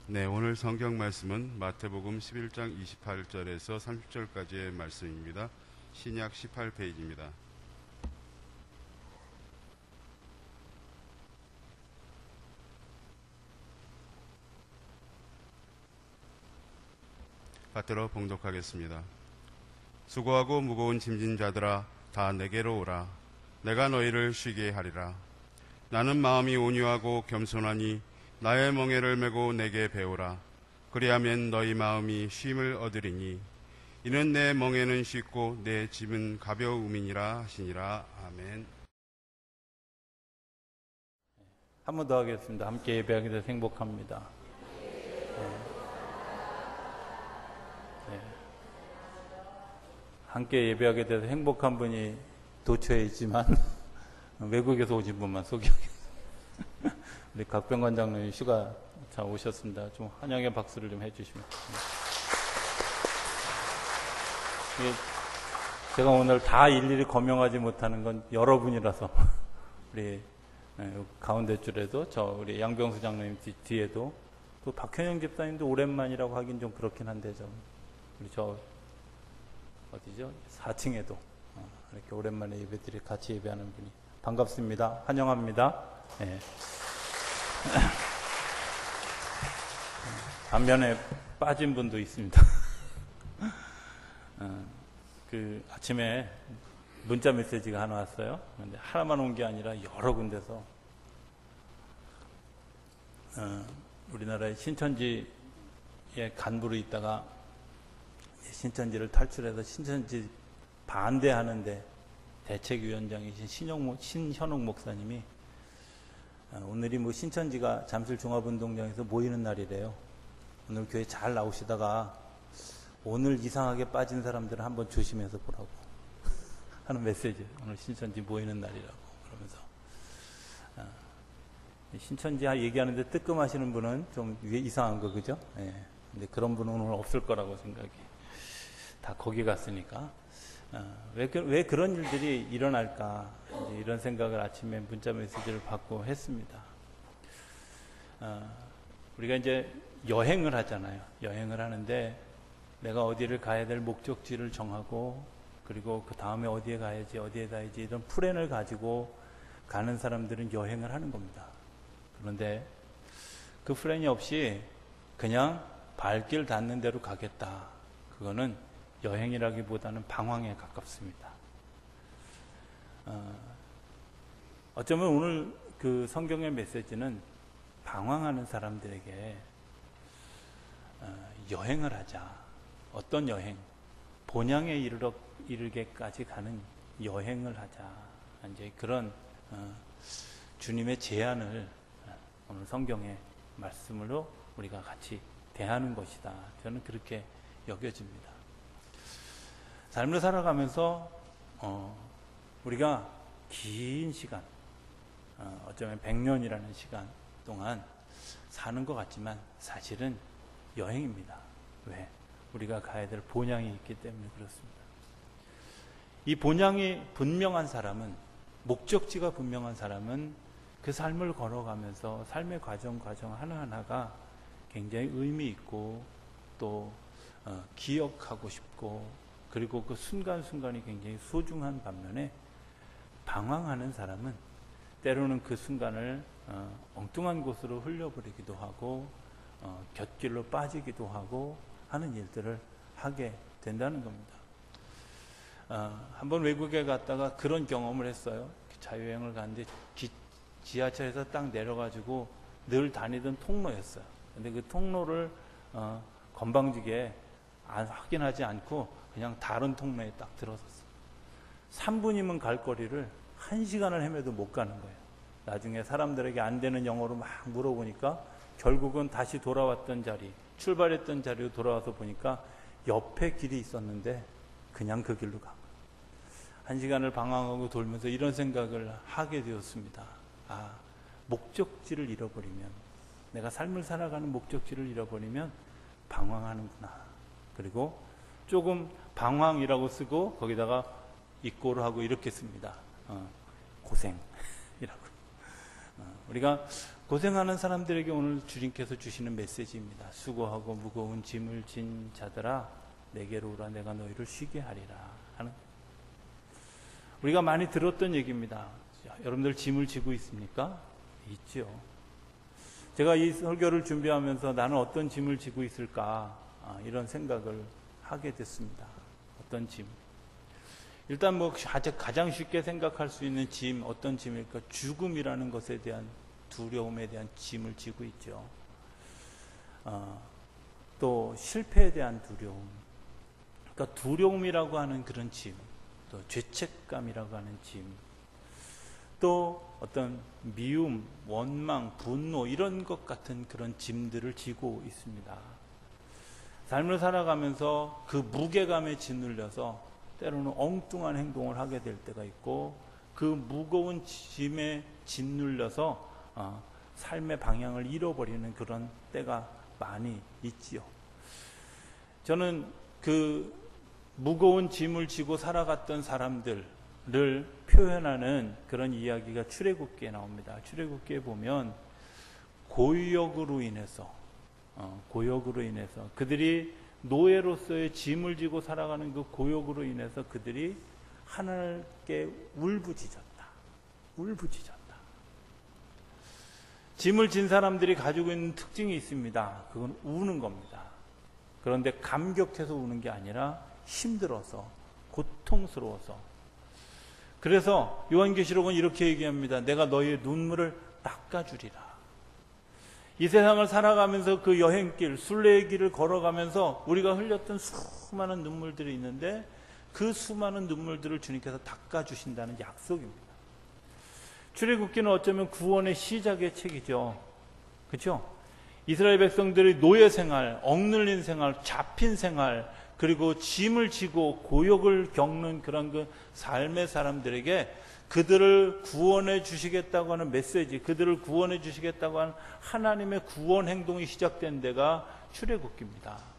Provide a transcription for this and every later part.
네, 오늘 성경 말씀은 마태복음 11장 28절에서 30절까지의 말씀입니다. 신약 18페이지입니다. 받들어 봉독하겠습니다. 수고하고 무거운 짐진 자들아 다 내게로 오라. 내가 너희를 쉬게 하리라. 나는 마음이 온유하고 겸손하니 나의 멍에를 메고 내게 배우라. 그리하면 너희 마음이 쉼을 얻으리니 이는 내 멍에는 쉽고 내 짐은 가벼움이니라 하시니라. 아멘. 한 번 더 하겠습니다. 함께 예배하게 돼서 행복합니다. 함께 예배하게 돼서 행복한 분이 도처에 있지만 외국에서 오신 분만 소개하겠습니다. 우리 각병관 장로님 휴가 잘 오셨습니다. 좀 환영의 박수를 좀 해주시면. 제가 오늘 다 일일이 거명하지 못하는 건 여러분이라서 우리 가운데 줄에도 우리 양병수 장로님 뒤에도 또 박현영 집사님도 오랜만이라고 하긴 좀 그렇긴 한데 우리 어디죠? 4층에도 이렇게 오랜만에 예배들이 같이 예배하는 분이 반갑습니다. 환영합니다. 네. 반면에 빠진 분도 있습니다. 아침에 문자 메시지가 하나 왔어요. 근데 하나만 온 게 아니라 여러 군데서 우리나라의 신천지의 간부로 있다가 신천지를 탈출해서 신천지 반대하는데 대책위원장이신 신현옥 목사님이 오늘이 신천지가 잠실 종합운동장에서 모이는 날이래요. 오늘 교회 잘 나오시다가 오늘 이상하게 빠진 사람들은 한번 조심해서 보라고 하는 메시지. 오늘 신천지 모이는 날이라고 그러면서 신천지 얘기하는데 뜨끔하시는 분은 좀 이상한 거 그죠? 예. 근데 그런 분은 오늘 없을 거라고 생각이. 다 거기 갔으니까. 왜 그런 일들이 일어날까 이제 이런 생각을 아침에 문자 메시지를 받고 했습니다. 우리가 이제 여행을 하잖아요. 여행을 하는데 내가 어디를 가야 될 목적지를 정하고 그리고 그 다음에 어디에 가야지 이런 플랜을 가지고 가는 사람들은 여행을 하는 겁니다. 그런데 그 플랜이 없이 그냥 발길 닿는 대로 가겠다. 그거는 여행이라기보다는 방황에 가깝습니다. 어쩌면 오늘 그 성경의 메시지는 방황하는 사람들에게 여행을 하자. 어떤 여행? 본향에 이르게까지 가는 여행을 하자. 이제 그런 주님의 제안을 오늘 성경의 말씀으로 우리가 같이 대하는 것이다. 저는 그렇게 여겨집니다. 삶을 살아가면서 우리가 긴 시간, 어쩌면 100년이라는 시간 동안 사는 것 같지만 사실은 여행입니다. 왜? 우리가 가야 될 본향이 있기 때문에 그렇습니다. 이 본향이 분명한 사람은, 목적지가 분명한 사람은 그 삶을 걸어가면서 삶의 과정 하나하나가 굉장히 의미 있고 또 기억하고 싶고 그리고 그 순간순간이 굉장히 소중한 반면에 방황하는 사람은 때로는 그 순간을 엉뚱한 곳으로 흘려버리기도 하고 곁길로 빠지기도 하고 하는 일들을 하게 된다는 겁니다. 한번 외국에 갔다가 그런 경험을 했어요. 자유여행을 갔는데 지하철에서 딱 내려가지고 늘 다니던 통로였어요. 근데 그 통로를 건방지게 확인하지 않고 그냥 다른 통로에 딱 들어섰어요. 3분이면 갈 거리를 1시간을 헤매도 못 가는 거예요. 나중에 사람들에게 안 되는 영어로 막 물어보니까 결국은 다시 돌아왔던 자리, 출발했던 자리로 돌아와서 보니까 옆에 길이 있었는데 그냥 그 길로 간 거예요. 1시간을 방황하고 돌면서 이런 생각을 하게 되었습니다. 목적지를 잃어버리면, 내가 삶을 살아가는 목적지를 잃어버리면 방황하는구나. 그리고 조금 방황이라고 쓰고 거기다가 입고를 하고 이렇게 씁니다. 고생이라고. 우리가 고생하는 사람들에게 오늘 주님께서 주시는 메시지입니다. 수고하고 무거운 짐을 진 자들아 내게로 오라 내가 너희를 쉬게 하리라 하는, 우리가 많이 들었던 얘기입니다. 여러분들 짐을 지고 있습니까? 있죠. 제가 이 설교를 준비하면서 나는 어떤 짐을 지고 있을까 이런 생각을 하게 됐습니다. 어떤 짐? 일단 가장 쉽게 생각할 수 있는 짐, 어떤 짐일까? 죽음이라는 것에 대한 두려움에 대한 짐을 지고 있죠. 또 실패에 대한 두려움, 그러니까 두려움이라고 하는 그런 짐, 또 죄책감이라고 하는 짐, 또 어떤 미움, 원망, 분노 이런 것 같은 그런 짐들을 지고 있습니다. 삶을 살아가면서 그 무게감에 짓눌려서 때로는 엉뚱한 행동을 하게 될 때가 있고, 그 무거운 짐에 짓눌려서 삶의 방향을 잃어버리는 그런 때가 많이 있지요. 저는 그 무거운 짐을 지고 살아갔던 사람들을 표현하는 그런 이야기가 출애굽기에 나옵니다. 출애굽기에 보면 고역으로 인해서 그들이 노예로서의 짐을 지고 살아가는 그 고역으로 인해서 그들이 하나님께 울부짖었다. 짐을 진 사람들이 가지고 있는 특징이 있습니다. 그건 우는 겁니다. 그런데 감격해서 우는 게 아니라 힘들어서, 고통스러워서. 그래서 요한계시록은 이렇게 얘기합니다. 내가 너희의 눈물을 닦아주리라. 이 세상을 살아가면서 그 여행길, 순례의 길을 걸어가면서 우리가 흘렸던 수많은 눈물들이 있는데 그 수많은 눈물들을 주님께서 닦아주신다는 약속입니다. 출애굽기는 어쩌면 구원의 시작의 책이죠. 그렇죠? 이스라엘 백성들이 노예 생활, 억눌린 생활, 잡힌 생활, 그리고 짐을 지고 고역을 겪는 그런 그 삶의 사람들에게 그들을 구원해 주시겠다고 하는 메시지, 그들을 구원해 주시겠다고 하는 하나님의 구원 행동이 시작된 데가 출애굽기입니다.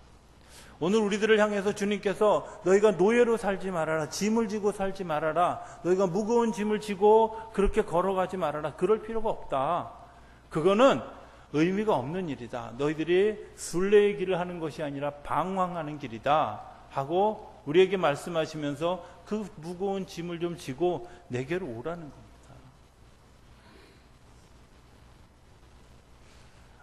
오늘 우리들을 향해서 주님께서 너희가 노예로 살지 말아라, 짐을 지고 살지 말아라, 너희가 무거운 짐을 지고 그렇게 걸어가지 말아라, 그럴 필요가 없다. 그거는 의미가 없는 일이다. 너희들이 순례의 길을 하는 것이 아니라 방황하는 길이다 하고 우리에게 말씀하시면서 그 무거운 짐을 좀 지고 내게로 오라는 겁니다.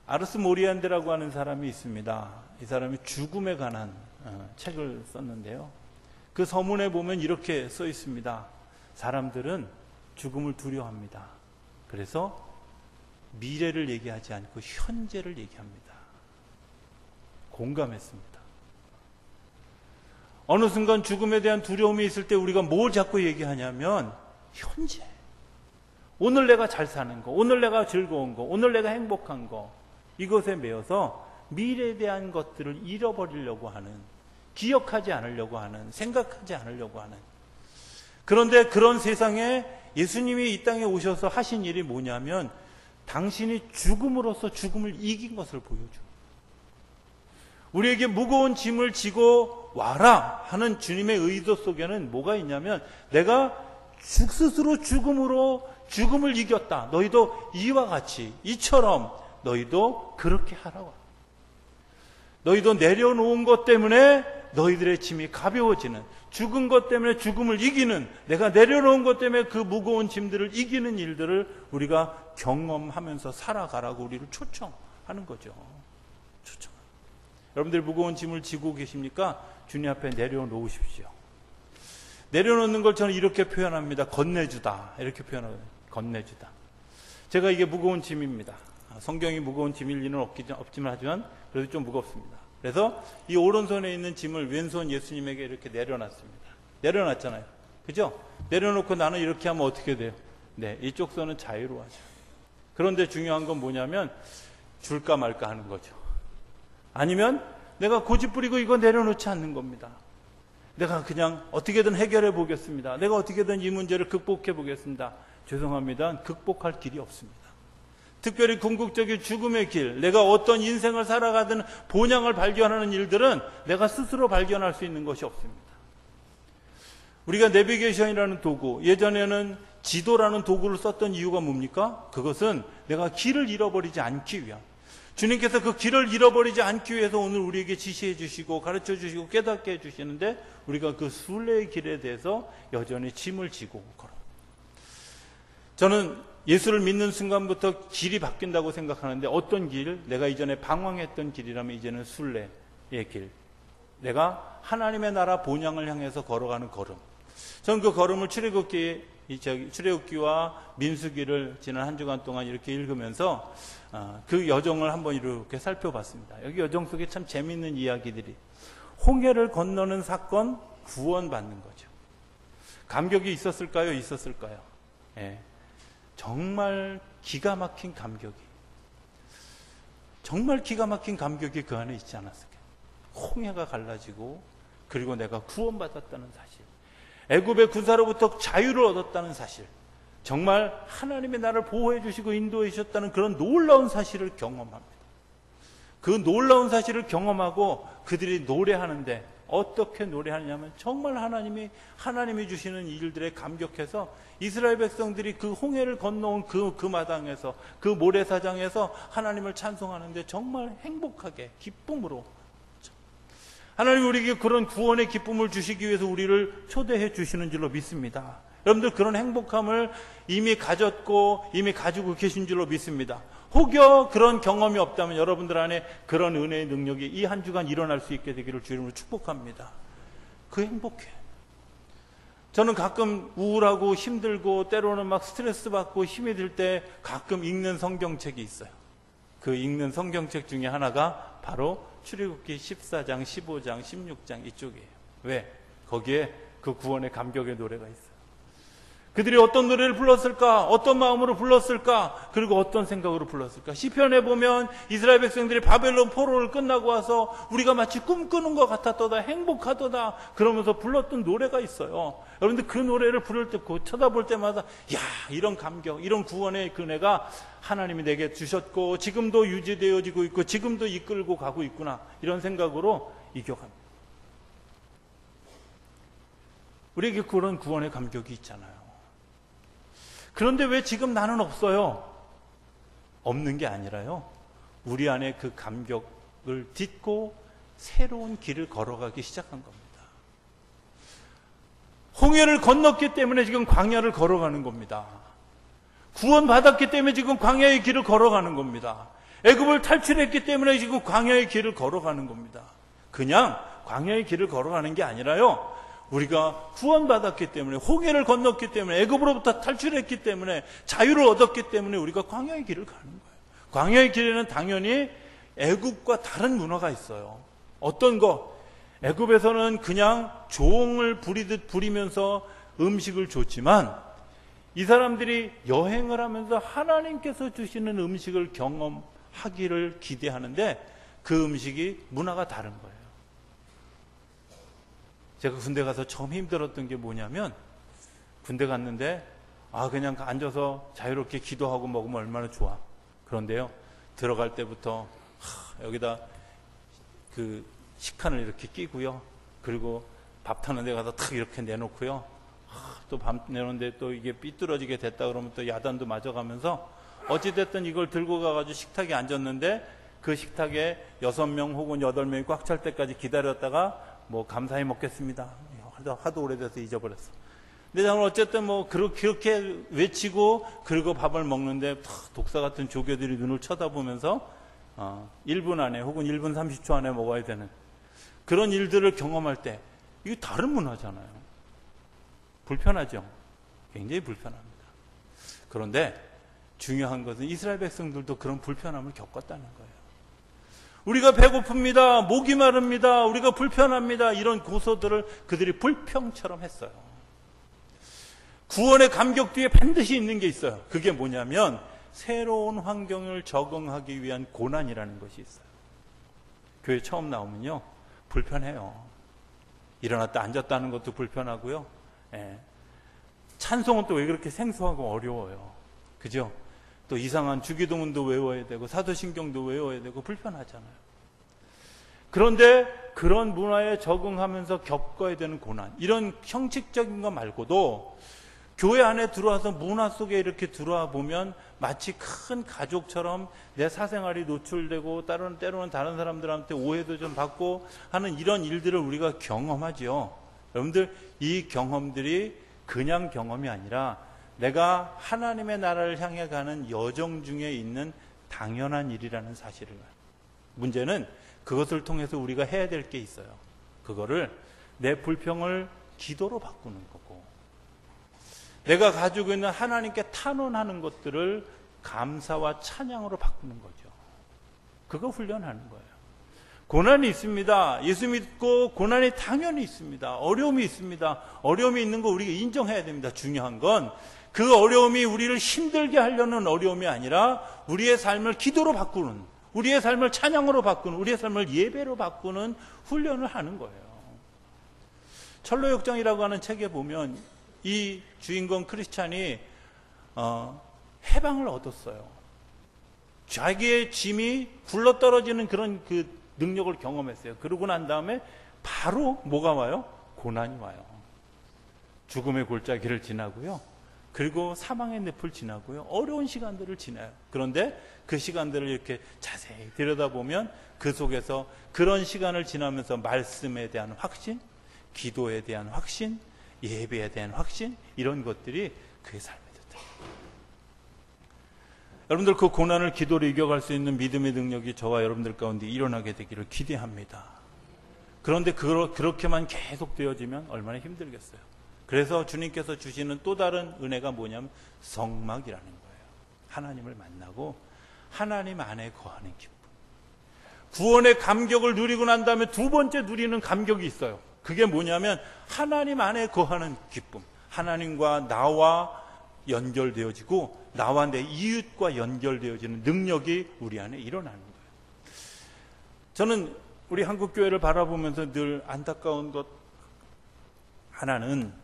아르스 모리안데라고 하는 사람이 있습니다. 이 사람이 죽음에 관한 책을 썼는데요. 그 서문에 보면 이렇게 써 있습니다. 사람들은 죽음을 두려워합니다. 그래서 미래를 얘기하지 않고 현재를 얘기합니다. 공감했습니다. 어느 순간 죽음에 대한 두려움이 있을 때 우리가 뭘 자꾸 얘기하냐면 현재, 오늘 내가 잘 사는 거, 오늘 내가 즐거운 거, 오늘 내가 행복한 거, 이것에 매여서 미래에 대한 것들을 잃어버리려고 하는, 기억하지 않으려고 하는, 생각하지 않으려고 하는. 그런데 그런 세상에 예수님이 이 땅에 오셔서 하신 일이 뭐냐면 당신이 죽음으로써 죽음을 이긴 것을 보여줘. 우리에게 무거운 짐을 지고 와라 하는 주님의 의도 속에는 뭐가 있냐면 내가 스스로 죽음으로 죽음을 이겼다. 너희도 이와 같이, 이처럼 너희도 그렇게 하라고. 너희도 내려놓은 것 때문에 너희들의 짐이 가벼워지는, 죽은 것 때문에 죽음을 이기는, 내가 내려놓은 것 때문에 그 무거운 짐들을 이기는 일들을 우리가 경험하면서 살아가라고 우리를 초청하는 거죠. 초청. 여러분들 무거운 짐을 지고 계십니까? 주님 앞에 내려놓으십시오. 내려놓는 걸 저는 이렇게 표현합니다. 건네주다. 이렇게 표현하거든요. 건네주다. 제가 이게 무거운 짐입니다. 성경이 무거운 짐일 리는 없지만 하지만 그래도 좀 무겁습니다. 그래서 이 오른손에 있는 짐을 왼손 예수님에게 이렇게 내려놨습니다. 내려놨잖아요. 그죠? 내려놓고 나는 이렇게 하면 어떻게 돼요? 네, 이쪽 손은 자유로워하죠. 그런데 중요한 건 뭐냐면 줄까 말까 하는 거죠. 아니면 내가 고집부리고 이거 내려놓지 않는 겁니다. 내가 그냥 어떻게든 해결해 보겠습니다. 내가 어떻게든 이 문제를 극복해 보겠습니다. 죄송합니다. 극복할 길이 없습니다. 특별히 궁극적인 죽음의 길, 내가 어떤 인생을 살아가든 본향을 발견하는 일들은 내가 스스로 발견할 수 있는 것이 없습니다. 우리가 내비게이션이라는 도구, 예전에는 지도라는 도구를 썼던 이유가 뭡니까? 그것은 내가 길을 잃어버리지 않기 위한, 주님께서 그 길을 잃어버리지 않기 위해서 오늘 우리에게 지시해 주시고 가르쳐 주시고 깨닫게 해 주시는데, 우리가 그 순례의 길에 대해서 여전히 짐을 지고 걸어. 저는 예수를 믿는 순간부터 길이 바뀐다고 생각하는데, 어떤 길? 내가 이전에 방황했던 길이라면 이제는 순례의 길, 내가 하나님의 나라 본향을 향해서 걸어가는 걸음. 저는 그 걸음을 출애굽기와 민수기를 지난 한 주간 동안 이렇게 읽으면서 그 여정을 한번 이렇게 살펴봤습니다. 여기 여정 속에 참 재미있는 이야기들이, 홍해를 건너는 사건, 구원받는 거죠. 감격이 있었을까요? 있었을까요? 예. 정말 기가 막힌 감격이, 정말 기가 막힌 감격이 그 안에 있지 않았을까요? 홍해가 갈라지고, 그리고 내가 구원받았다는 사실, 애굽의 군사로부터 자유를 얻었다는 사실, 정말 하나님의 나를 보호해 주시고 인도해 주셨다는 그런 놀라운 사실을 경험합니다. 그 놀라운 사실을 경험하고 그들이 노래하는데, 어떻게 노래하냐면 정말 하나님이 주시는 일들에 감격해서 이스라엘 백성들이 그 홍해를 건너온 그 마당에서, 그 모래사장에서 하나님을 찬송하는데 정말 행복하게, 기쁨으로, 하나님 우리에게 그런 구원의 기쁨을 주시기 위해서 우리를 초대해 주시는 줄로 믿습니다. 여러분들 그런 행복함을 이미 가졌고 이미 가지고 계신 줄로 믿습니다. 혹여 그런 경험이 없다면 여러분들 안에 그런 은혜의 능력이 이 한 주간 일어날 수 있게 되기를 주님으로 축복합니다. 그 행복해. 저는 가끔 우울하고 힘들고 때로는 막 스트레스 받고 힘이 들 때 가끔 읽는 성경책이 있어요. 그 읽는 성경책 중에 하나가 바로 출애굽기 14장, 15장, 16장 이쪽이에요. 왜? 거기에 그 구원의 감격의 노래가 있어요. 그들이 어떤 노래를 불렀을까? 어떤 마음으로 불렀을까? 그리고 어떤 생각으로 불렀을까? 시편에 보면 이스라엘 백성들이 바벨론 포로를 끝나고 와서 우리가 마치 꿈꾸는 것 같았도다, 행복하도다 그러면서 불렀던 노래가 있어요. 여러분들 그 노래를 부를 때, 쳐다볼 때마다 야, 이런 감격, 이런 구원의 그네가 하나님이 내게 주셨고 지금도 유지되어지고 있고 지금도 이끌고 가고 있구나, 이런 생각으로 이겨갑니다. 우리에게 그런 구원의 감격이 있잖아요. 그런데 왜 지금 나는 없어요? 없는 게 아니라요, 우리 안에 그 감격을 딛고 새로운 길을 걸어가기 시작한 겁니다. 홍해를 건넜기 때문에 지금 광야를 걸어가는 겁니다. 구원받았기 때문에 지금 광야의 길을 걸어가는 겁니다. 애굽을 탈출했기 때문에 지금 광야의 길을 걸어가는 겁니다. 그냥 광야의 길을 걸어가는 게 아니라요, 우리가 구원받았기 때문에, 홍해를 건넜기 때문에, 애굽으로부터 탈출했기 때문에, 자유를 얻었기 때문에 우리가 광야의 길을 가는 거예요. 광야의 길에는 당연히 애굽과 다른 문화가 있어요. 어떤 거? 애굽에서는 그냥 종을 부리듯 부리면서 음식을 줬지만, 이 사람들이 여행을 하면서 하나님께서 주시는 음식을 경험하기를 기대하는데 그 음식이 문화가 다른 거예요. 제가 군대 가서 처음 힘들었던 게 뭐냐면, 군대 갔는데 그냥 앉아서 자유롭게 기도하고 먹으면 얼마나 좋아. 그런데요, 들어갈 때부터 여기다 그 식판을 이렇게 끼고요, 그리고 밥 타는 데 가서 탁 이렇게 내놓고요, 또 밥 내놓는데 또 이게 삐뚤어지게 됐다 그러면 또 야단도 맞아가면서 어찌됐든 이걸 들고 가가지고 식탁에 앉았는데, 그 식탁에 6명 혹은 8명이 꽉 찰 때까지 기다렸다가 감사히 먹겠습니다. 하도 오래돼서 잊어버렸어. 근데 저는 어쨌든 그렇게 외치고 그리고 밥을 먹는데 독사 같은 조교들이 눈을 쳐다보면서 1분 안에 혹은 1분 30초 안에 먹어야 되는 그런 일들을 경험할 때, 이게 다른 문화잖아요. 불편하죠. 굉장히 불편합니다. 그런데 중요한 것은 이스라엘 백성들도 그런 불편함을 겪었다는 거예요. 우리가 배고픕니다, 목이 마릅니다, 우리가 불편합니다, 이런 고소들을 그들이 불평처럼 했어요. 구원의 감격 뒤에 반드시 있는 게 있어요. 그게 뭐냐면 새로운 환경을 적응하기 위한 고난이라는 것이 있어요. 교회 처음 나오면요, 불편해요. 일어났다 앉았다 하는 것도 불편하고요. 찬송은 또 왜 그렇게 생소하고 어려워요. 그죠? 또 이상한 주기도문도 외워야 되고 사도신경도 외워야 되고 불편하잖아요. 그런데 그런 문화에 적응하면서 겪어야 되는 고난, 이런 형식적인 것 말고도 교회 안에 들어와서 문화 속에 이렇게 들어와 보면 마치 큰 가족처럼 내 사생활이 노출되고 때로는 다른 사람들한테 오해도 좀 받고 하는 이런 일들을 우리가 경험하죠. 여러분들, 이 경험들이 그냥 경험이 아니라 내가 하나님의 나라를 향해 가는 여정 중에 있는 당연한 일이라는 사실을. 문제는 그것을 통해서 우리가 해야 될 게 있어요. 그거를 내 불평을 기도로 바꾸는 거고, 내가 가지고 있는 하나님께 탄원하는 것들을 감사와 찬양으로 바꾸는 거죠. 그거 훈련하는 거예요. 고난이 있습니다. 예수 믿고 고난이 당연히 있습니다. 어려움이 있습니다. 어려움이 있는 거 우리가 인정해야 됩니다. 중요한 건 그 어려움이 우리를 힘들게 하려는 어려움이 아니라 우리의 삶을 기도로 바꾸는, 우리의 삶을 찬양으로 바꾸는, 우리의 삶을 예배로 바꾸는 훈련을 하는 거예요. 철로역정이라고 하는 책에 보면 이 주인공 크리스찬이 해방을 얻었어요. 자기의 짐이 굴러떨어지는 그런 그 능력을 경험했어요. 그러고 난 다음에 바로 뭐가 와요? 고난이 와요. 죽음의 골짜기를 지나고요. 그리고 사망의 늪을 지나고요. 어려운 시간들을 지나요. 그런데 그 시간들을 이렇게 자세히 들여다보면 그 속에서 그런 시간을 지나면서 말씀에 대한 확신, 기도에 대한 확신, 예배에 대한 확신, 이런 것들이 그의 삶에 됐다. 여러분들, 그 고난을 기도로 이겨갈 수 있는 믿음의 능력이 저와 여러분들 가운데 일어나게 되기를 기대합니다. 그런데 그렇게만 계속 되어지면 얼마나 힘들겠어요. 그래서 주님께서 주시는 또 다른 은혜가 뭐냐면 성막이라는 거예요. 하나님을 만나고 하나님 안에 거하는 기쁨. 구원의 감격을 누리고 난 다음에 두 번째 누리는 감격이 있어요. 그게 뭐냐면 하나님 안에 거하는 기쁨. 하나님과 나와 연결되어지고 나와 내 이웃과 연결되어지는 능력이 우리 안에 일어나는 거예요. 저는 우리 한국교회를 바라보면서 늘 안타까운 것 하나는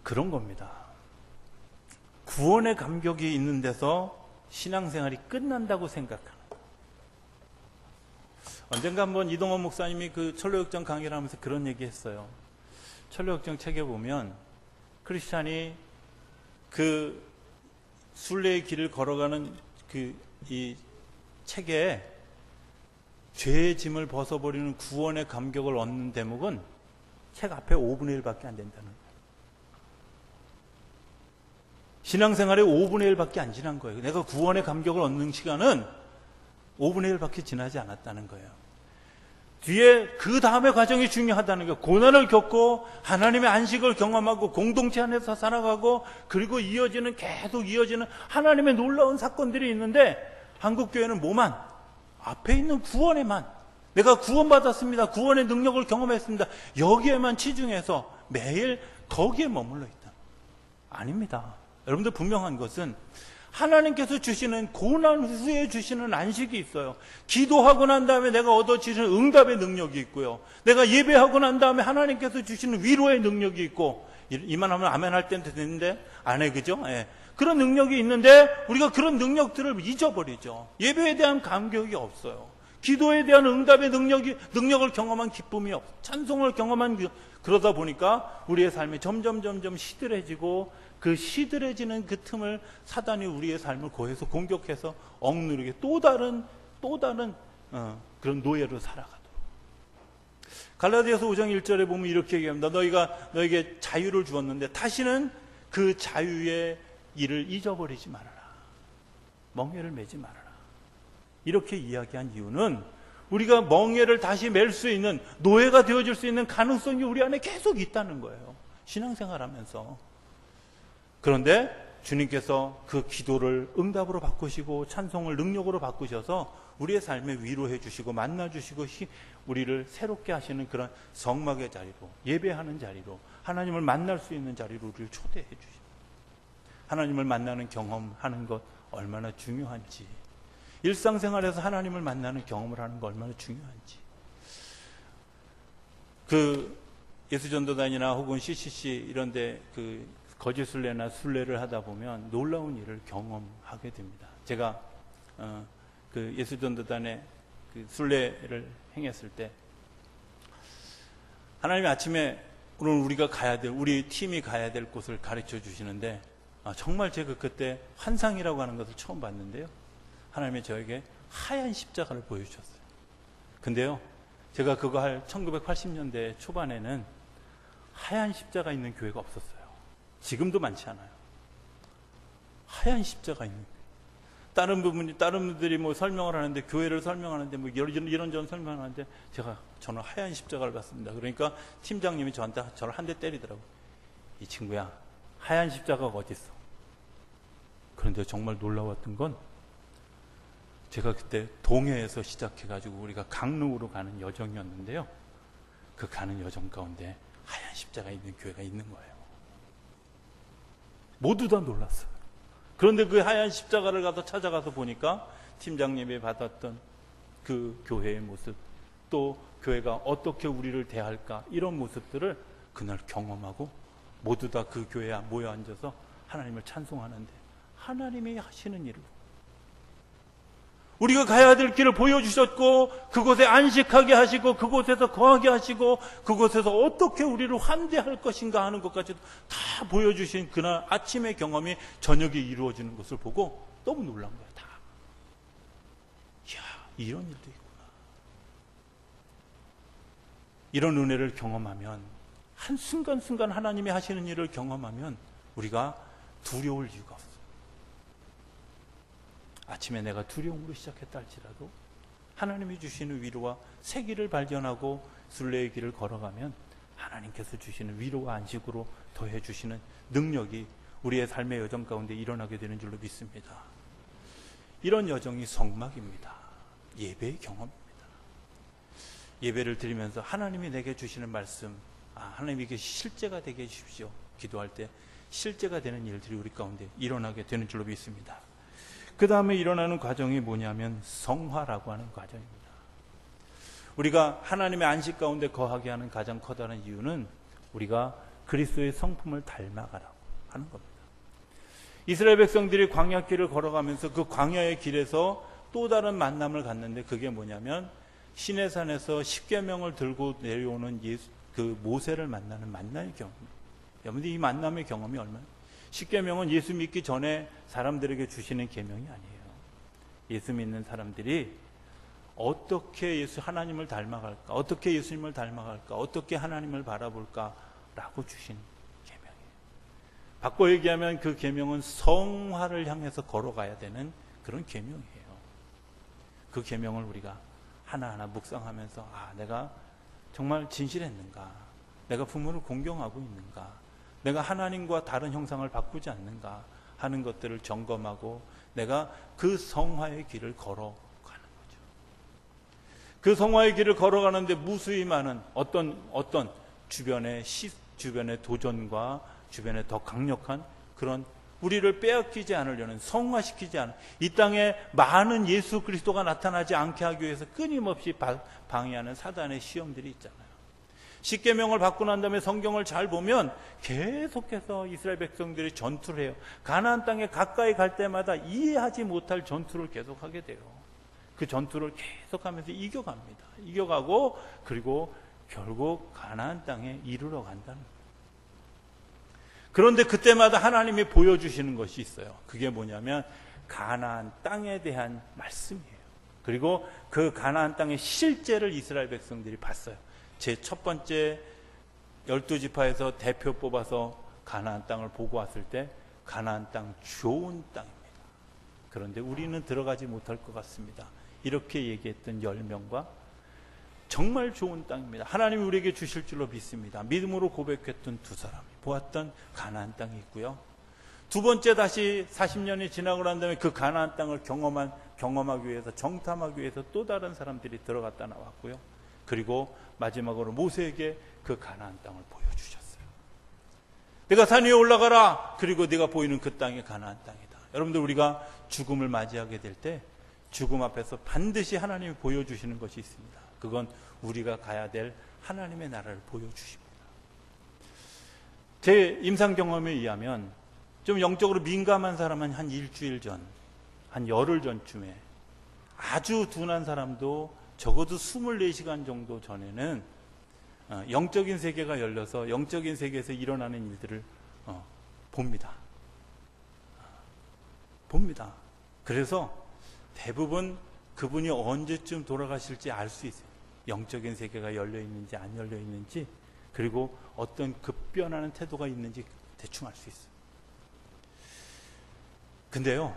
그런 겁니다. 구원의 감격이 있는 데서 신앙생활이 끝난다고 생각하는. 언젠가 한번 이동원 목사님이 그 철로역정 강의를 하면서 그런 얘기 했어요. 철로역정 책에 보면 크리스찬이 그 순례의 길을 걸어가는 이 책에 죄의 짐을 벗어버리는 구원의 감격을 얻는 대목은 책 앞에 5분의 1밖에 안 된다는 거예요. 신앙생활에 5분의 1밖에 안 지난 거예요. 내가 구원의 감격을 얻는 시간은 5분의 1밖에 지나지 않았다는 거예요. 뒤에 그 다음에 과정이 중요하다는 거예요. 고난을 겪고 하나님의 안식을 경험하고 공동체 안에서 살아가고 그리고 계속 이어지는 하나님의 놀라운 사건들이 있는데, 한국교회는 뭐만? 앞에 있는 구원에만, 내가 구원받았습니다, 구원의 능력을 경험했습니다, 여기에만 치중해서 매일 거기에 머물러 있다. 아닙니다. 여러분들, 분명한 것은 하나님께서 주시는 고난 후에 주시는 안식이 있어요. 기도하고 난 다음에 내가 얻어지는 응답의 능력이 있고요. 내가 예배하고 난 다음에 하나님께서 주시는 위로의 능력이 있고, 이만하면 아멘 할 때는 되는데 안 해, 그죠? 예. 그런 능력이 있는데 우리가 그런 능력들을 잊어버리죠. 예배에 대한 감격이 없어요. 기도에 대한 응답의 능력을 경험한 기쁨이 없어요. 찬송을 경험한 그러다 보니까 우리의 삶이 점점 시들해지고, 그 시들해지는 그 틈을 사단이 우리의 삶을 고해서 공격해서 억누르게 또 다른 그런 노예로 살아가도록. 갈라디아서 5장 1절에 보면 이렇게 얘기합니다. 너희가 너에게 자유를 주었는데 다시는 그 자유의 일을 잊어버리지 말아라. 멍에를 매지 말아라. 이렇게 이야기한 이유는 우리가 멍에를 다시 맬 수 있는, 노예가 되어줄 수 있는 가능성이 우리 안에 계속 있다는 거예요. 신앙생활하면서. 그런데 주님께서 그 기도를 응답으로 바꾸시고 찬송을 능력으로 바꾸셔서 우리의 삶에 위로해 주시고 만나 주시고 우리를 새롭게 하시는 그런 성막의 자리로, 예배하는 자리로, 하나님을 만날 수 있는 자리로 우리를 초대해 주십니다. 하나님을 만나는 경험하는 것 얼마나 중요한지, 일상생활에서 하나님을 만나는 경험을 하는 것 얼마나 중요한지. 그 예수전도단이나 혹은 CCC 이런데 그 거짓 순례나 순례를 하다 보면 놀라운 일을 경험하게 됩니다. 제가 그 예수전도단의 그 순례를 행했을 때 하나님이 아침에 오늘 우리가 가야 될, 우리 팀이 가야 될 곳을 가르쳐 주시는데, 정말 제가 그때 환상이라고 하는 것을 처음 봤는데요. 하나님이 저에게 하얀 십자가를 보여주셨어요. 근데요, 제가 그거 할 1980년대 초반에는 하얀 십자가 있는 교회가 없었어요. 지금도 많지 않아요. 하얀 십자가 있는 교회. 다른 분들이 뭐 설명을 하는데, 교회를 설명하는데, 뭐 이런저런 설명을 하는데, 저는 하얀 십자가를 봤습니다. 그러니까 팀장님이 저를 한 대 때리더라고요. 이 친구야, 하얀 십자가가 어디 있어? 그런데 정말 놀라웠던 건, 제가 그때 동해에서 시작해가지고 우리가 강릉으로 가는 여정이었는데요. 그 가는 여정 가운데 하얀 십자가 있는 교회가 있는 거예요. 모두 다 놀랐어요. 그런데 그 하얀 십자가를 찾아가서 보니까 팀장님이 받았던 그 교회의 모습, 또 교회가 어떻게 우리를 대할까, 이런 모습들을 그날 경험하고 모두 다 그 교회에 모여 앉아서 하나님을 찬송하는데, 하나님이 하시는 일을, 우리가 가야 될 길을 보여주셨고, 그곳에 안식하게 하시고, 그곳에서 거하게 하시고, 그곳에서 어떻게 우리를 환대할 것인가 하는 것까지도 다 보여주신 그날 아침의 경험이 저녁에 이루어지는 것을 보고 너무 놀란 거야, 다. 이야, 이런 일도 있구나. 이런 은혜를 경험하면, 한 순간순간 하나님이 하시는 일을 경험하면 우리가 두려울 이유가 없어요. 아침에 내가 두려움으로 시작했다 할지라도 하나님이 주시는 위로와 새 길을 발견하고 순례의 길을 걸어가면 하나님께서 주시는 위로와 안식으로 더해 주시는 능력이 우리의 삶의 여정 가운데 일어나게 되는 줄로 믿습니다. 이런 여정이 성막입니다. 예배의 경험입니다. 예배를 드리면서 하나님이 내게 주시는 말씀, 하나님 이게 실제가 되게 해주십시오. 기도할 때 실제가 되는 일들이 우리 가운데 일어나게 되는 줄로 믿습니다. 그 다음에 일어나는 과정이 뭐냐면 성화라고 하는 과정입니다. 우리가 하나님의 안식 가운데 거하게 하는 가장 커다란 이유는 우리가 그리스도의 성품을 닮아가라고 하는 겁니다. 이스라엘 백성들이 광야길을 걸어가면서 그 광야의 길에서 또 다른 만남을 갖는데, 그게 뭐냐면 시내산에서 십계명을 들고 내려오는 그 모세를 만나는 만남의 경험입니다. 여러분들 이 만남의 경험이 얼마나, 십계명은 예수 믿기 전에 사람들에게 주시는 계명이 아니에요. 예수 믿는 사람들이 어떻게 하나님을 닮아갈까, 어떻게 예수님을 닮아갈까, 어떻게 하나님을 바라볼까라고 주신 계명이에요. 바꿔 얘기하면 그 계명은 성화를 향해서 걸어가야 되는 그런 계명이에요. 그 계명을 우리가 하나하나 묵상하면서, 내가 정말 진실했는가, 내가 부모를 공경하고 있는가, 내가 하나님과 다른 형상을 바꾸지 않는가 하는 것들을 점검하고 내가 그 성화의 길을 걸어가는 거죠. 그 성화의 길을 걸어가는데 무수히 많은 어떤 주변의 도전과 주변에 더 강력한 그런 우리를 빼앗기지 않으려는, 성화시키지 않은, 이 땅에 많은 예수 그리스도가 나타나지 않게 하기 위해서 끊임없이 방해하는 사단의 시험들이 있잖아요. 십계명을 받고 난 다음에 성경을 잘 보면 계속해서 이스라엘 백성들이 전투를 해요. 가나안 땅에 가까이 갈 때마다 이해하지 못할 전투를 계속하게 돼요. 그 전투를 계속하면서 이겨갑니다. 이겨가고, 그리고 결국 가나안 땅에 이르러 간다는 거예요. 그런데 그때마다 하나님이 보여주시는 것이 있어요. 그게 뭐냐면 가나안 땅에 대한 말씀이에요. 그리고 그 가나안 땅의 실제를 이스라엘 백성들이 봤어요. 제 첫 번째 12지파에서 대표 뽑아서 가나안 땅을 보고 왔을 때 가나안 땅 좋은 땅입니다. 그런데 우리는 들어가지 못할 것 같습니다. 이렇게 얘기했던 10명과 정말 좋은 땅입니다. 하나님이 우리에게 주실 줄로 믿습니다. 믿음으로 고백했던 두 사람이 보았던 가나안 땅이 있고요. 두 번째 다시 40년이 지나고 난 다음에 그 가나안 땅을 경험하기 위해서, 정탐하기 위해서 또 다른 사람들이 들어갔다 나왔고요. 그리고 마지막으로 모세에게 그 가나안 땅을 보여주셨어요. 내가 산 위에 올라가라. 그리고 네가 보이는 그 땅이 가나안 땅이다. 여러분들, 우리가 죽음을 맞이하게 될 때 죽음 앞에서 반드시 하나님이 보여주시는 것이 있습니다. 그건 우리가 가야 될 하나님의 나라를 보여주십니다. 제 임상 경험에 의하면 좀 영적으로 민감한 사람은 한 일주일 전, 한 열흘 전쯤에, 아주 둔한 사람도 적어도 24시간 정도 전에는 영적인 세계가 열려서 영적인 세계에서 일어나는 일들을 봅니다. 그래서 대부분 그분이 언제쯤 돌아가실지 알 수 있어요. 영적인 세계가 열려 있는지 안 열려 있는지, 그리고 어떤 급변하는 태도가 있는지 대충 알 수 있어요. 근데요,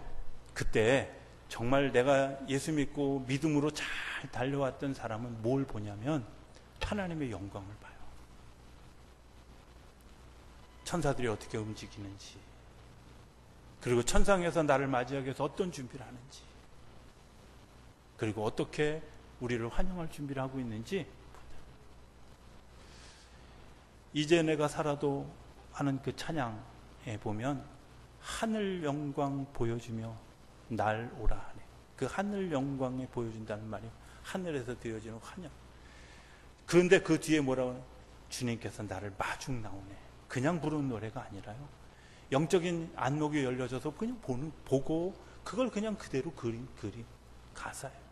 그때 정말 내가 예수 믿고 믿음으로 잘 달려왔던 사람은 뭘 보냐면 하나님의 영광을 봐요. 천사들이 어떻게 움직이는지, 그리고 천상에서 나를 맞이하기 위해서 어떤 준비를 하는지, 그리고 어떻게 우리를 환영할 준비를 하고 있는지. 이제 내가 살아도 하는 그 찬양에 보면 하늘 영광 보여주며 날 오라 하네. 그 하늘 영광에 보여준다는 말이 하늘에서 되어지는 환영. 그런데 그 뒤에 뭐라고 하냐? 주님께서 나를 마중 나오네. 그냥 부르는 노래가 아니라요, 영적인 안목이 열려져서 그냥 보고 그걸 그냥 그대로 그린 가사예요.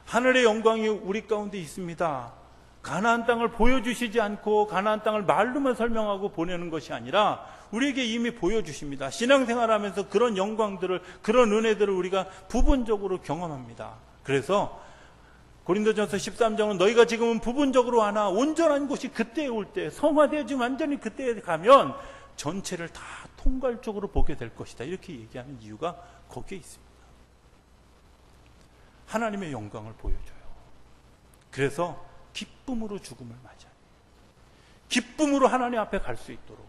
하늘의 영광이 우리 가운데 있습니다. 가나안 땅을 보여주시지 않고 가나안 땅을 말로만 설명하고 보내는 것이 아니라 우리에게 이미 보여주십니다. 신앙생활하면서 그런 영광들을, 그런 은혜들을 우리가 부분적으로 경험합니다. 그래서 고린도전서 13장은 너희가 지금은 부분적으로 하나 온전한 곳이 그때에 올 때, 성화되어지면 완전히 그때에 가면 전체를 다 통괄적으로 보게 될 것이다, 이렇게 얘기하는 이유가 거기에 있습니다. 하나님의 영광을 보여줘요. 그래서 기쁨으로 죽음을 맞이해요. 기쁨으로 하나님 앞에 갈 수 있도록.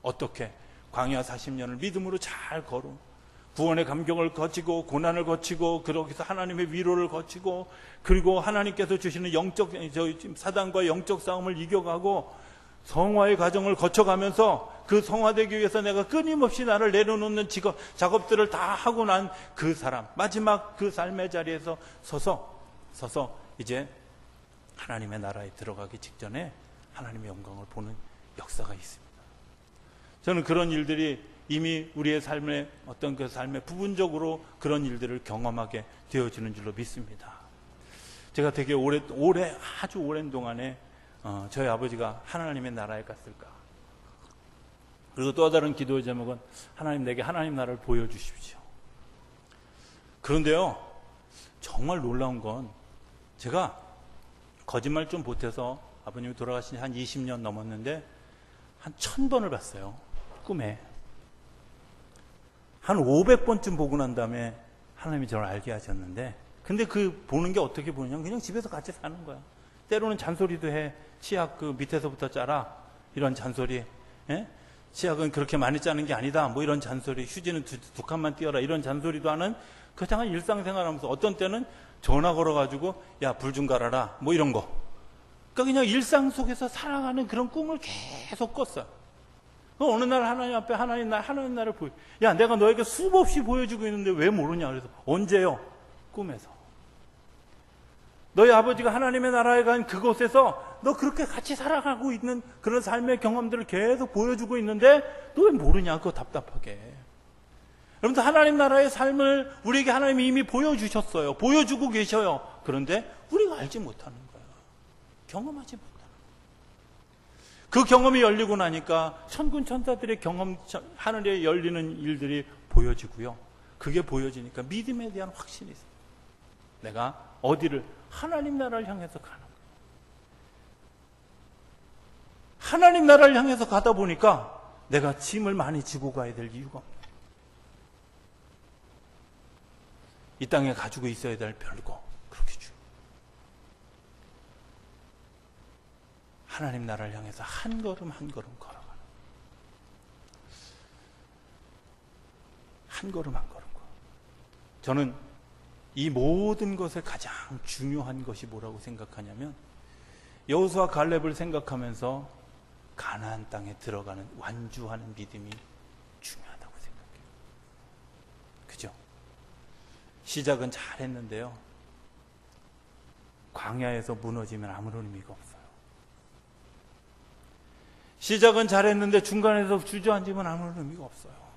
어떻게? 광야 40년을 믿음으로 잘 걸어 구원의 감격을 거치고 고난을 거치고 그러기서 하나님의 위로를 거치고, 그리고 하나님께서 주시는 사단과 영적 싸움을 이겨가고 성화의 과정을 거쳐가면서 그 성화되기 위해서 내가 끊임없이 나를 내려놓는 작업들을 다 하고 난 그 사람, 마지막 그 삶의 자리에서 서서 이제 하나님의 나라에 들어가기 직전에 하나님의 영광을 보는 역사가 있습니다. 저는 그런 일들이 이미 우리의 삶의 어떤 그 삶의 부분적으로 그런 일들을 경험하게 되어지는 줄로 믿습니다. 제가 되게 아주 오랜 동안에 저희 아버지가 하나님의 나라에 갔을까, 그리고 또 다른 기도의 제목은 하나님, 내게 하나님 나라를 보여주십시오. 그런데요, 정말 놀라운 건 제가 거짓말 좀 보태서 아버님이 돌아가신 지 한 20년 넘었는데 한 1000번을 봤어요. 꿈에. 한 500번쯤 보고 난 다음에 하나님이 저를 알게 하셨는데, 근데 그 보는 게 어떻게 보느냐, 그냥 집에서 같이 사는 거야. 때로는 잔소리도 해. 치약 그 밑에서부터 짜라, 이런 잔소리. 예? 치약은 그렇게 많이 짜는 게 아니다, 뭐 이런 잔소리. 휴지는 두 칸만 띄워라, 이런 잔소리도 하는 그냥 일상생활하면서 어떤 때는 전화 걸어가지고 야, 불 좀 갈아라, 뭐 이런 거. 그러니까 그냥 일상 속에서 살아가는 그런 꿈을 계속 꿨어요. 어느 날 하나님 앞에 하나님 나를 보여. 야, 내가 너에게 수없이 보여주고 있는데 왜 모르냐. 그래서 언제요? 꿈에서. 너희 아버지가 하나님의 나라에 간 그곳에서 너 그렇게 같이 살아가고 있는 그런 삶의 경험들을 계속 보여주고 있는데 너 왜 모르냐, 그거 답답하게. 여러분들, 하나님 나라의 삶을 우리에게 하나님이 이미 보여주셨어요. 보여주고 계셔요. 그런데 우리가 알지 못하는 거예요. 경험하지 못하는 거예요. 그 경험이 열리고 나니까 천군 천사들의 경험, 하늘에 열리는 일들이 보여지고요. 그게 보여지니까 믿음에 대한 확신이 있어요. 내가 어디를, 하나님 나라를 향해서 가는 거예요. 하나님 나라를 향해서 가다 보니까 내가 짐을 많이 지고 가야 될 이유가 없어요. 이 땅에 가지고 있어야 될 별거 그렇게 주. 하나님 나라를 향해서 한 걸음 한 걸음 걸어가는. 한 걸음 한 걸음 걸어. 저는 이 모든 것에 가장 중요한 것이 뭐라고 생각하냐면, 여호수아 갈렙을 생각하면서 가나안 땅에 들어가는 완주하는 믿음이 중요하다고 생각해요. 그죠? 시작은 잘했는데요, 광야에서 무너지면 아무런 의미가 없어요. 시작은 잘했는데 중간에서 주저앉으면 아무런 의미가 없어요.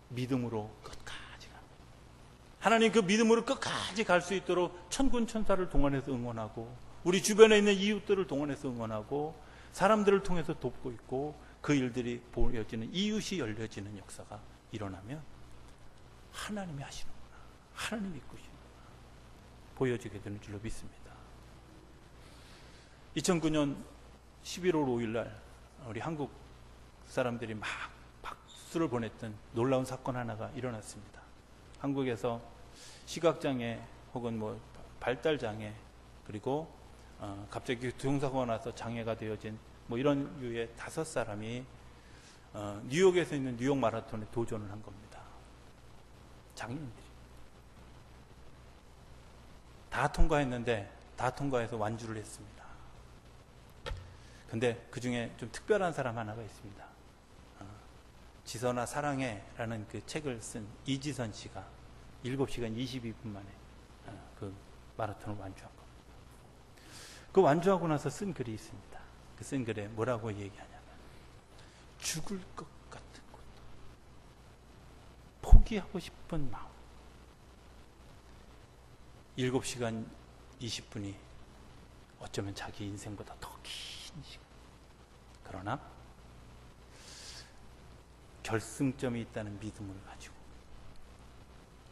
믿음으로 끝까지 가. 하나님 그 믿음으로 끝까지 갈 수 있도록 천군 천사를 동원해서 응원하고 우리 주변에 있는 이웃들을 동원해서 응원하고 사람들을 통해서 돕고 있고 그 일들이 보여지는, 이웃이 열려지는 역사가 일어나면 하나님이 하시는구나, 하나님이 이끄시는구나 보여지게 되는 줄로 믿습니다. 2009년 11월 5일 날 우리 한국 사람들이 막 박수를 보냈던 놀라운 사건 하나가 일어났습니다. 한국에서 시각장애 혹은 뭐 발달장애 그리고 갑자기 교통사고가 나서 장애가 되어진 뭐 이런 유의 5사람이 뉴욕에서 있는 뉴욕 마라톤에 도전을 한 겁니다. 장애인들이 다 통과했는데 다 통과해서 완주를 했습니다. 근데 그 중에 좀 특별한 사람 하나가 있습니다. 지선아 사랑해라는 그 책을 쓴 이지선 씨가 7시간 22분 만에 그 마라톤을 완주한 겁니다. 그 완주하고 나서 쓴 글이 있습니다. 그 쓴 글에 뭐라고 얘기하냐면 죽을 것 같은 것, 포기하고 싶은 마음. 7시간 20분이 어쩌면 자기 인생보다 더 긴 시간. 그러나 결승점이 있다는 믿음을 가지고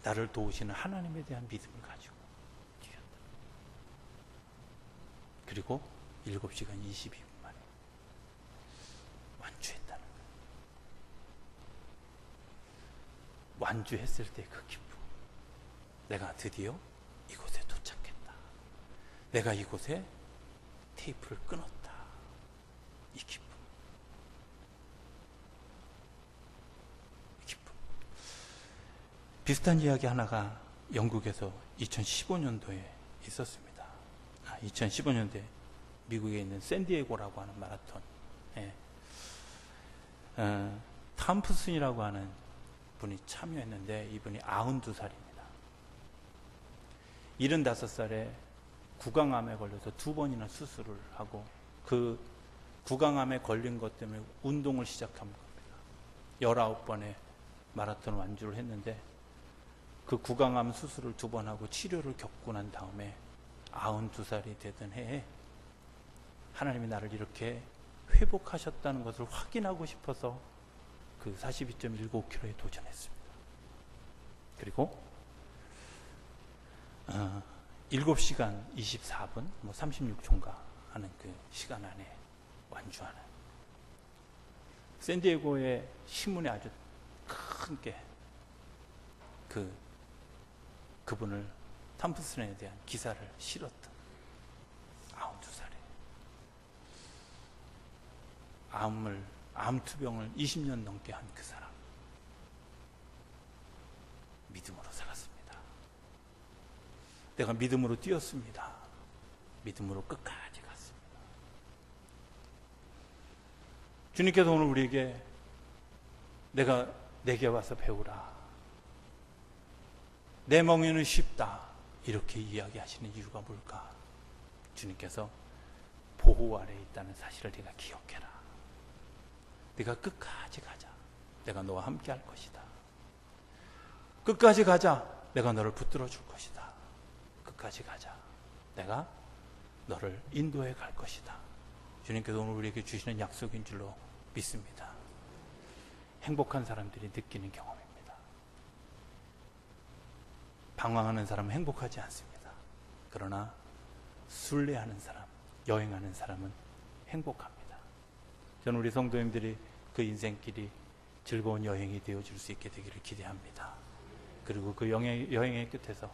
나를 도우시는 하나님에 대한 믿음을 가지고 뛰었다. 그리고 7시간 22분 만에 완주했다는 거예요. 완주했을 때 그 기쁨. 내가 드디어 이곳에 도착했다. 내가 이곳에 테이프를 끊었다. 이 기쁨. 비슷한 이야기 하나가 영국에서 2015년도에 있었습니다. 2015년도에 미국에 있는 샌디에고라고 하는 마라톤. 탐프슨이라고 하는 분이 참여했는데 이분이 92살입니다. 75살에 구강암에 걸려서 2번이나 수술을 하고 그 구강암에 걸린 것 때문에 운동을 시작한 겁니다. 19번의 마라톤 완주를 했는데 그 구강암 수술을 2번 하고 치료를 겪고 난 다음에 92살이 되던 해에 하나님이 나를 이렇게 회복하셨다는 것을 확인하고 싶어서 그 42.195km에 도전했습니다. 그리고 7시간 24분, 뭐 36초인가 하는 그 시간 안에 완주하는 샌디에고의 신문에 아주 큰 게 그분을 탐프슨에 대한 기사를 실었던 92살에 암투병을 20년 넘게 한 그 사람, 믿음으로 살았습니다. 내가 믿음으로 뛰었습니다. 믿음으로 끝까지 갔습니다. 주님께서 오늘 우리에게 내게 와서 배우라, 내 멍에는 쉽다, 이렇게 이야기하시는 이유가 뭘까? 주님께서 보호 아래에 있다는 사실을 네가 기억해라. 네가 끝까지 가자. 내가 너와 함께 할 것이다. 끝까지 가자. 내가 너를 붙들어 줄 것이다. 끝까지 가자. 내가 너를 인도해 갈 것이다. 주님께서 오늘 우리에게 주시는 약속인 줄로 믿습니다. 행복한 사람들이 느끼는 경험입니다. 방황하는 사람은 행복하지 않습니다. 그러나 순례하는 사람, 여행하는 사람은 행복합니다. 저는 우리 성도님들이 그 인생길이 즐거운 여행이 되어줄 수 있게 되기를 기대합니다. 그리고 그 여행의 끝에서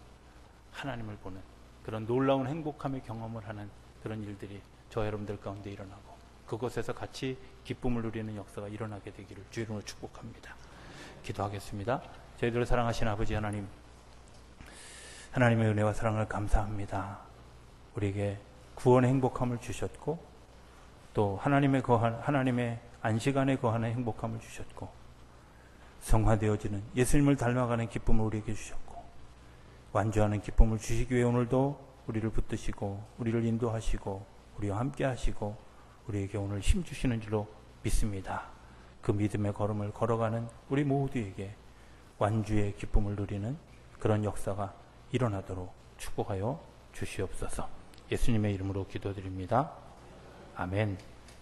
하나님을 보는 그런 놀라운 행복함의 경험을 하는 그런 일들이 저 여러분들 가운데 일어나고 그곳에서 같이 기쁨을 누리는 역사가 일어나게 되기를 주 이름으로 축복합니다. 기도하겠습니다. 저희들을 사랑하신 아버지 하나님, 하나님의 은혜와 사랑을 감사합니다. 우리에게 구원의 행복함을 주셨고 또 하나님의 안식 안에 거하는 행복함을 주셨고 성화되어지는 예수님을 닮아가는 기쁨을 우리에게 주셨고 완주하는 기쁨을 주시기 위해 오늘도 우리를 붙드시고 우리를 인도하시고 우리와 함께 하시고 우리에게 오늘 힘 주시는 줄로 믿습니다. 그 믿음의 걸음을 걸어가는 우리 모두에게 완주의 기쁨을 누리는 그런 역사가 일어나도록 축복하여 주시옵소서. 예수님의 이름으로 기도드립니다. 아멘.